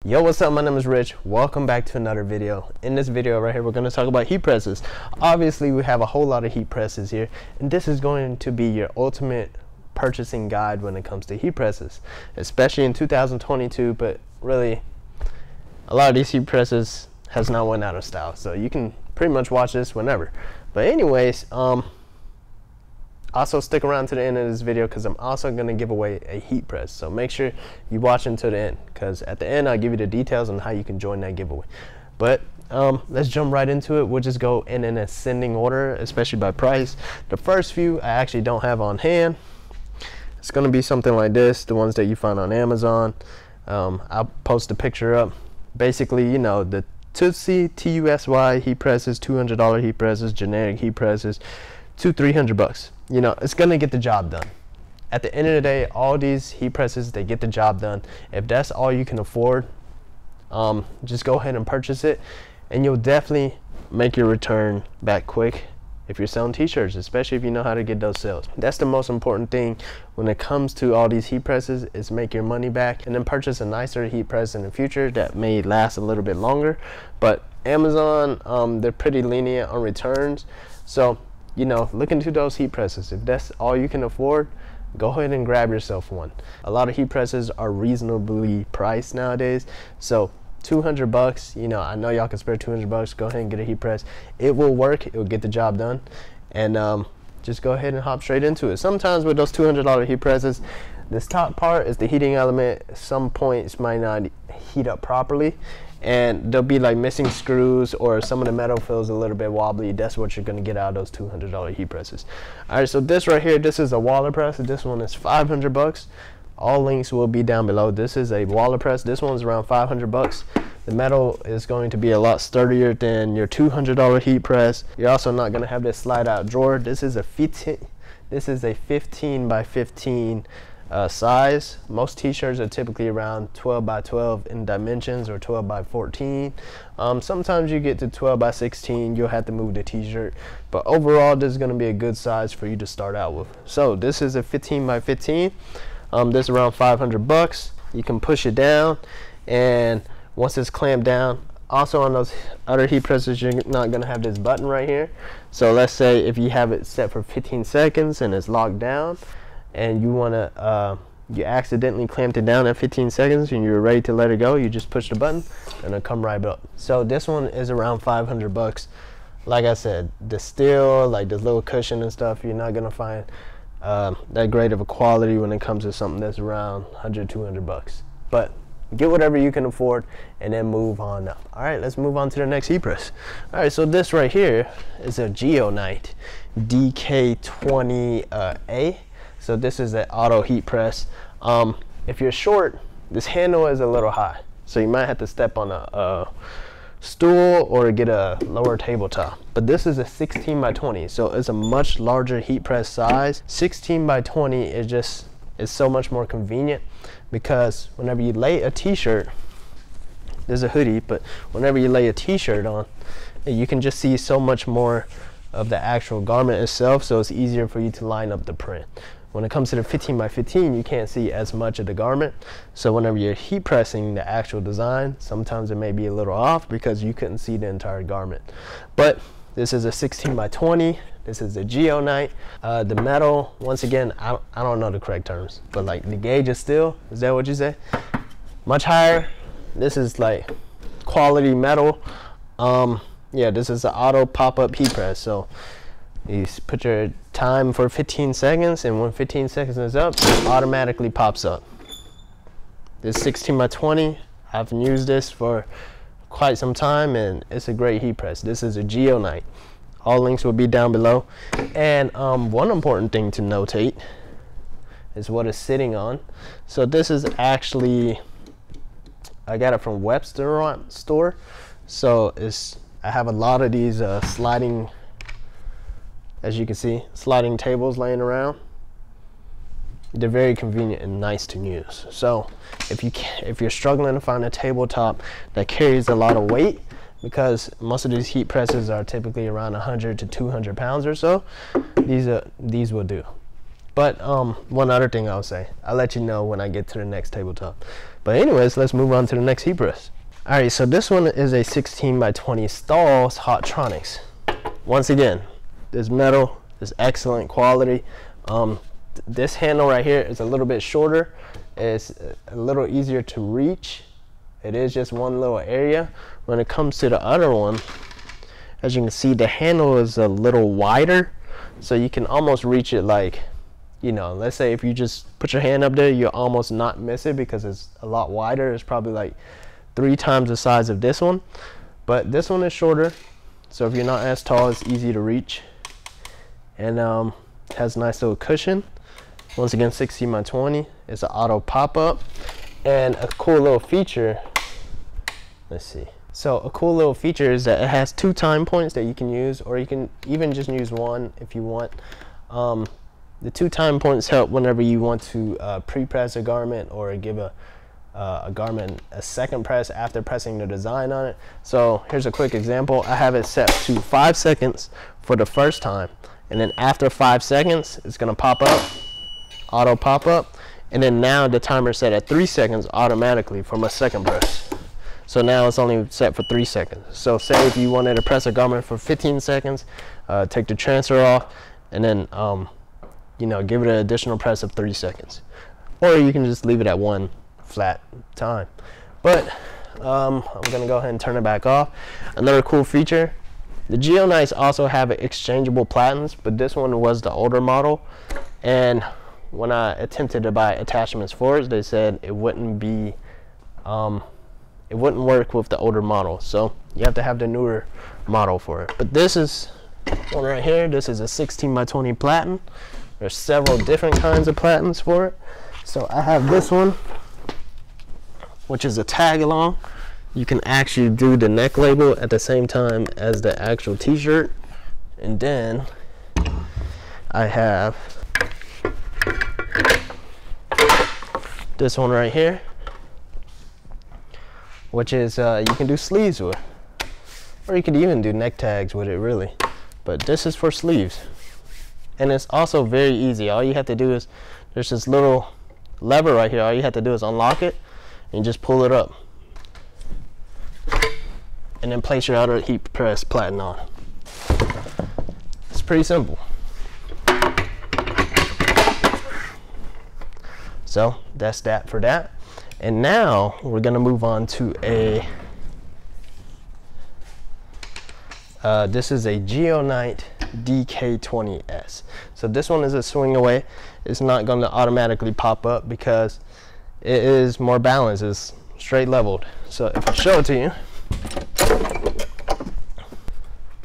Yo, what's up? My name is Rich. Welcome back to another video. In this video right here, we're going to talk about heat presses. Obviously, we have a whole lot of heat presses here, and this is going to be your ultimate purchasing guide when it comes to heat presses, especially in 2022. But really, a lot of these heat presses has not went out of style, so you can pretty much watch this whenever. But anyways, also stick around to the end of this video because I'm also going to give away a heat press, so make sure you watch until the end, because at the end I'll give you the details on how you can join that giveaway. But let's jump right into it. We'll just go in an ascending order, especially by price. The first few I actually don't have on hand. It's going to be something like this, the ones that you find on Amazon. I'll post a picture up. Basically, you know, the TUSY heat presses, $200 heat presses, generic heat presses, $200-300. You know, it's gonna get the job done. At the end of the day, all these heat presses, they get the job done. If that's all you can afford, just go ahead and purchase it, and you'll definitely make your return back quick if you're selling t-shirts, especially if you know how to get those sales. That's the most important thing when it comes to all these heat presses, is make your money back and then purchase a nicer heat press in the future that may last a little bit longer. But Amazon, they're pretty lenient on returns, so you know, look into those heat presses. If that's all you can afford, go ahead and grab yourself one. A lot of heat presses are reasonably priced nowadays, so $200, you know, I know y'all can spare $200. Go ahead and get a heat press. It will work, it will get the job done, and just go ahead and hop straight into it. Sometimes with those $200 heat presses, this top part is the heating element. Some points might not heat up properly, and there'll be like missing screws, or some of the metal feels a little bit wobbly. That's what you're going to get out of those $200 heat presses. Alright, so this right here, this is a WalaPress. This one is $500. All links will be down below. This is a WalaPress. This one's around $500. The metal is going to be a lot sturdier than your $200 heat press. You're also not going to have this slide out drawer. This is a 15 by 15 size. Most t-shirts are typically around 12 by 12 in dimensions, or 12 by 14. Sometimes you get to 12 by 16, you'll have to move the t-shirt, but overall this is going to be a good size for you to start out with. So this is a 15 by 15. This is around $500. You can push it down, and once it's clamped down, also on those other heat presses, you're not going to have this button right here. So let's say if you have it set for 15 seconds and it's locked down, and you want to you accidentally clamped it down at 15 seconds and you're ready to let it go, you just push the button and it'll come right up. So this one is around $500. Like I said, the steel, like this little cushion and stuff, you're not gonna find that great of a quality when it comes to something that's around $100-200. But get whatever you can afford and then move on up. All right, let's move on to the next heat press. All right, so this right here is a Geo Knight DK20A. So this is an auto heat press. If you're short, this handle is a little high, so you might have to step on a stool or get a lower tabletop. But this is a 16 by 20, so it's a much larger heat press size. 16 by 20 is so much more convenient, because whenever you lay a t-shirt, there's a hoodie, but whenever you lay a t-shirt on, you can just see so much more of the actual garment itself, so it's easier for you to line up the print. When it comes to the 15 by 15, you can't see as much of the garment, so whenever you're heat pressing the actual design, sometimes it may be a little off because you couldn't see the entire garment. But this is a 16 by 20. This is a Geo Knight. The metal, once again, I don't know the correct terms, but like the gauge of steel, is that what you say? Much higher. This is like quality metal. Yeah, this is an auto pop-up heat press, so you put your time for 15 seconds, and when 15 seconds is up, it automatically pops up. This 16 by 20, I've used this for quite some time, and it's a great heat press. This is a Geo Knight. All links will be down below. And one important thing to notate is what it's sitting on. So this is actually, I got it from Webster store. So I have a lot of these sliding, as you can see, sliding tables laying around. They're very convenient and nice to use. So if you're struggling to find a tabletop that carries a lot of weight, because most of these heat presses are typically around 100 to 200 pounds or so, these will do. But one other thing I'll say, I'll let you know when I get to the next tabletop. But anyways, let's move on to the next heat press. Alright, so this one is a 16x20 Stahls Hotronix. Once again, this metal is excellent quality. This handle right here is a little bit shorter. It's a little easier to reach. It is just one little area. When it comes to the other one, as you can see, the handle is a little wider, so you can almost reach it like, you know, let's say if you just put your hand up there, you'll almost not miss it because it's a lot wider. It's probably like 3 times the size of this one, but this one is shorter, so if you're not as tall, it's easy to reach. And has a nice little cushion. Once again, 16x20. It's an auto pop-up, and a cool little feature, let's see. So a cool little feature is that it has 2 time points that you can use, or you can even just use one if you want. The 2 time points help whenever you want to pre-press a garment or give a garment a second press after pressing the design on it. So here's a quick example. I have it set to 5 seconds for the first time, and then after 5 seconds, it's gonna pop up, auto pop up, and then now the timer set at 3 seconds automatically for my second press. So now it's only set for 3 seconds. So say if you wanted to press a garment for 15 seconds, take the transfer off, and then you know, give it an additional press of 3 seconds. Or you can just leave it at 1 flat time. But I'm gonna go ahead and turn it back off. Another cool feature, the Geo Knights also have exchangeable platens, but this one was the older model. And when I attempted to buy attachments for it, they said it wouldn't be it wouldn't work with the older model, so you have to have the newer model for it. But this is one right here. This is a 16x20 platen. There's several different kinds of platens for it. So I have this one, which is a tag along. You can actually do the neck label at the same time as the actual t-shirt. And then I have this one right here, which is you can do sleeves with, or you could even do neck tags with it, really. But this is for sleeves, and it's also very easy. All you have to do is, there's this little lever right here. All you have to do is unlock it and just pull it up, and then place your outer heat press platen on. It's pretty simple. So that's that for that. And now we're gonna move on to a this is a Geo Knight DK20S. So this one is a swing away. It's not going to automatically pop up because it is more balanced. It's straight leveled. So if I show it to you,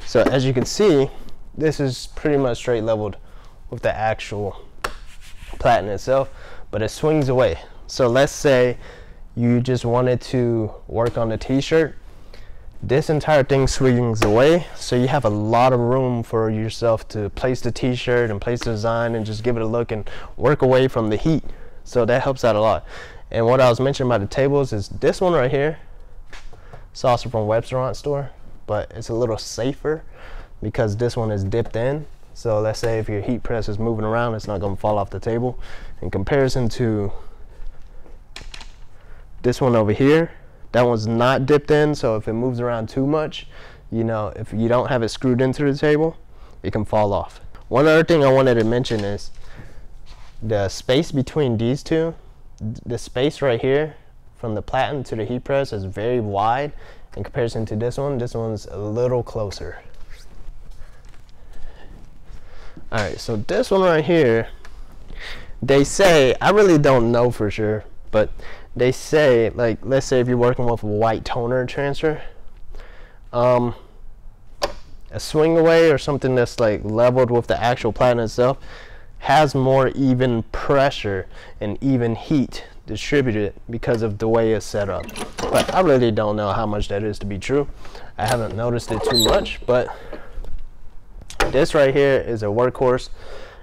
so as you can see, this is pretty much straight leveled with the actual platen itself, but it swings away. So let's say you just wanted to work on the t-shirt. This entire thing swings away, so you have a lot of room for yourself to place the t-shirt and place the design and just give it a look and work away from the heat. So that helps out a lot. And what I was mentioning about the tables is this one right here. It's also from Restaurant Store, but it's a little safer because this one is dipped in. So let's say if your heat press is moving around, it's not going to fall off the table. In comparison to this one over here, that one's not dipped in, so if it moves around too much, you know, if you don't have it screwed into the table, it can fall off. One other thing I wanted to mention is the space between these two. The space right here from the platen to the heat press is very wide in comparison to this one. This one's a little closer. Alright, so this one right here, they say, I really don't know for sure, but they say, like, let's say if you're working with a white toner transfer, a swing away or something that's like leveled with the actual platen itself has more even pressure and even heat distributed because of the way it's set up. But I really don't know how much that is to be true. I haven't noticed it too much, but this right here is a workhorse.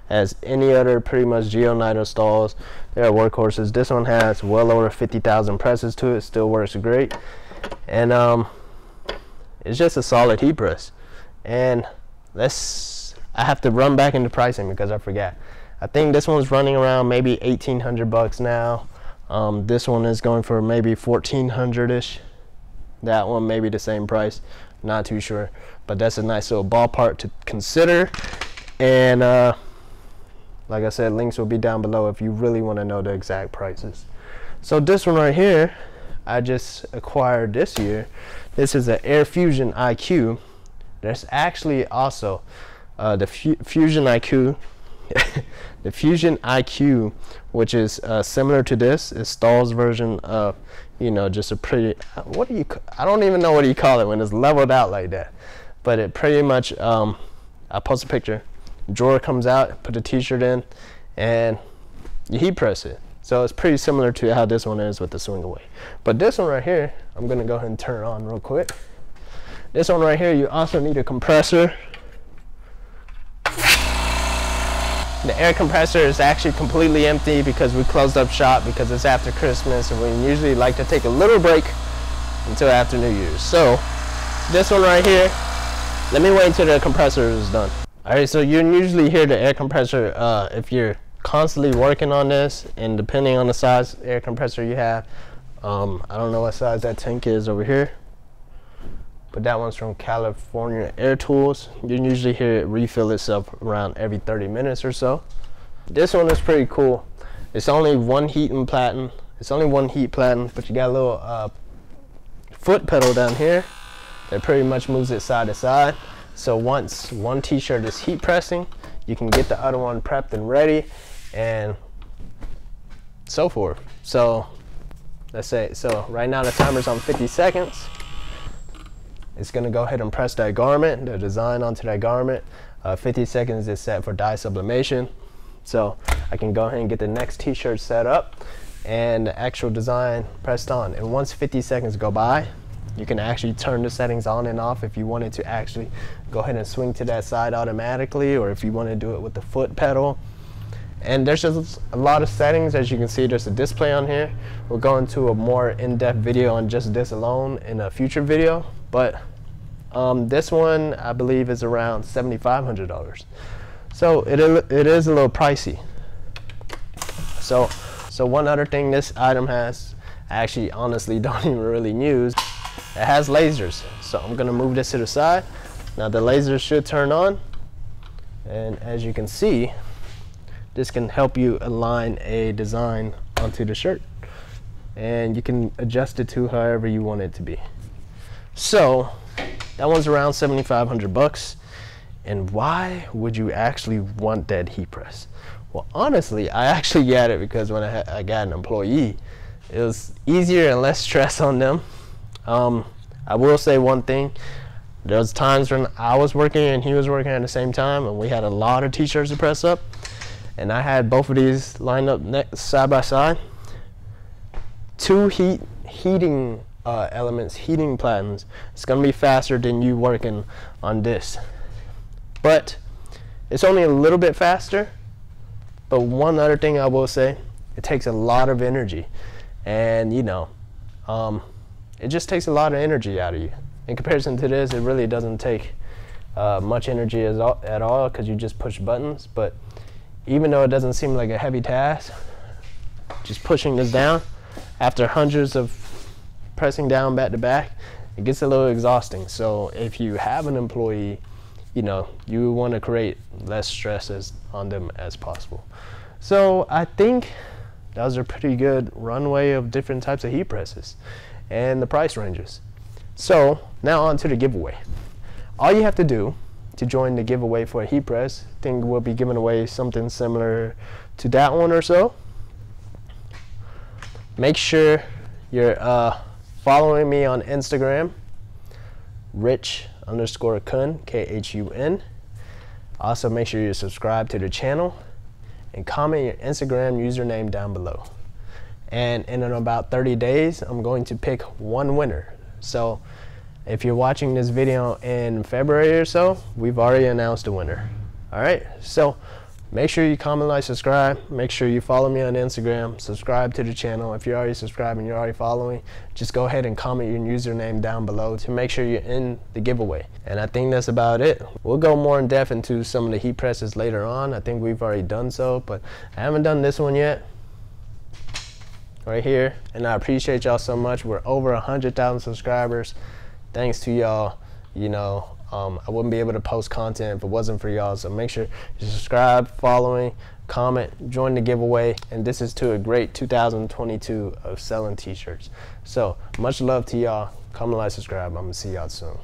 As any other pretty much Geo Knight or Stahls, they are workhorses. This one has well over 50,000 presses to it. Still works great, and it's just a solid heat press. And I have to run back into pricing because I forgot. I think this one's running around maybe 1,800 bucks now. This one is going for maybe 1400-ish. That one maybe the same price, not too sure, but that's a nice little ballpark to consider. And like I said, links will be down below if you really want to know the exact prices. So this one right here, I just acquired this year. This is an Air Fusion IQ. There's actually also the Fusion IQ. The Fusion IQ, which is similar to this, is Stahls' version of, you know, just a pretty, I don't even know what you call it when it's leveled out like that. But it pretty much, I'll post a picture. Drawer comes out, put the t-shirt in, and you heat press it. So it's pretty similar to how this one is with the swing away. But this one right here, I'm gonna go ahead and turn it on real quick. This one right here, you also need a compressor. The air compressor is actually completely empty because we closed up shop because it's after Christmas, and we usually like to take a little break until after New Year's. So this one right here, let me wait until the compressor is done. All right, so you usually hear the air compressor if you're constantly working on this, and depending on the size air compressor you have, I don't know what size that tank is over here, but that one's from California Air Tools. You usually hear it refill itself around every 30 minutes or so. This one is pretty cool. It's only one heat platen. It's only one heat platen, but you got a little foot pedal down here that pretty much moves it side to side. So once one t-shirt is heat pressing, you can get the other one prepped and ready, and so forth. So let's say, so right now the timer's on 50 seconds. It's gonna go ahead and press that garment, the design onto that garment. 50 seconds is set for dye sublimation. So I can go ahead and get the next t-shirt set up and the actual design pressed on. And once 50 seconds go by, you can actually turn the settings on and off if you wanted to actually go ahead and swing to that side automatically, or if you want to do it with the foot pedal. And there's just a lot of settings. As you can see, there's a display on here. We'll go into a more in-depth video on just this alone in a future video, but this one I believe is around $7,500. So it is a little pricey. So one other thing this item has, I actually honestly don't even really use, it has lasers. So I'm gonna move this to the side. Now the lasers should turn on, and as you can see, this can help you align a design onto the shirt, and you can adjust it to however you want it to be. So that one's around 7,500 bucks. And why would you actually want that heat press? Well, honestly, I actually got it because when I got an employee, it was easier and less stress on them. I will say one thing. There was times when I was working and he was working at the same time, and we had a lot of t-shirts to press up, and I had both of these lined up side by side. Two heating elements, heating platens. It's gonna be faster than you working on this, but it's only a little bit faster. But one other thing I will say, it takes a lot of energy, and you know, it just takes a lot of energy out of you. In comparison to this, it really doesn't take much energy at all because you just push buttons. But even though it doesn't seem like a heavy task, just pushing this down after hundreds of pressing down back to back, it gets a little exhausting. So if you have an employee, you know, you want to create less stresses on them as possible. So I think that was a pretty good runway of different types of heat presses and the price ranges. So now on to the giveaway. All you have to do to join the giveaway for a heat press, I think we'll be giving away something similar to that one or so. Make sure you're following me on Instagram, Rich_Kun, K-H-U-N. Also make sure you subscribe to the channel and comment your Instagram username down below. And in about 30 days, I'm going to pick one winner. So if you're watching this video in February or so, we've already announced a winner. All right, so make sure you comment, like, subscribe. Make sure you follow me on Instagram, subscribe to the channel. If you're already subscribed and you're already following, just go ahead and comment your username down below to make sure you're in the giveaway. And I think that's about it. We'll go more in depth into some of the heat presses later on. I think we've already done so, but I haven't done this one yet. right here, and I appreciate y'all so much. We're over 100,000 subscribers. Thanks to y'all. You know, I wouldn't be able to post content if it wasn't for y'all, so make sure you subscribe, following, comment, join the giveaway, and this is to a great 2022 of selling t-shirts. So much love to y'all. Comment, like, subscribe. I'm gonna see y'all soon.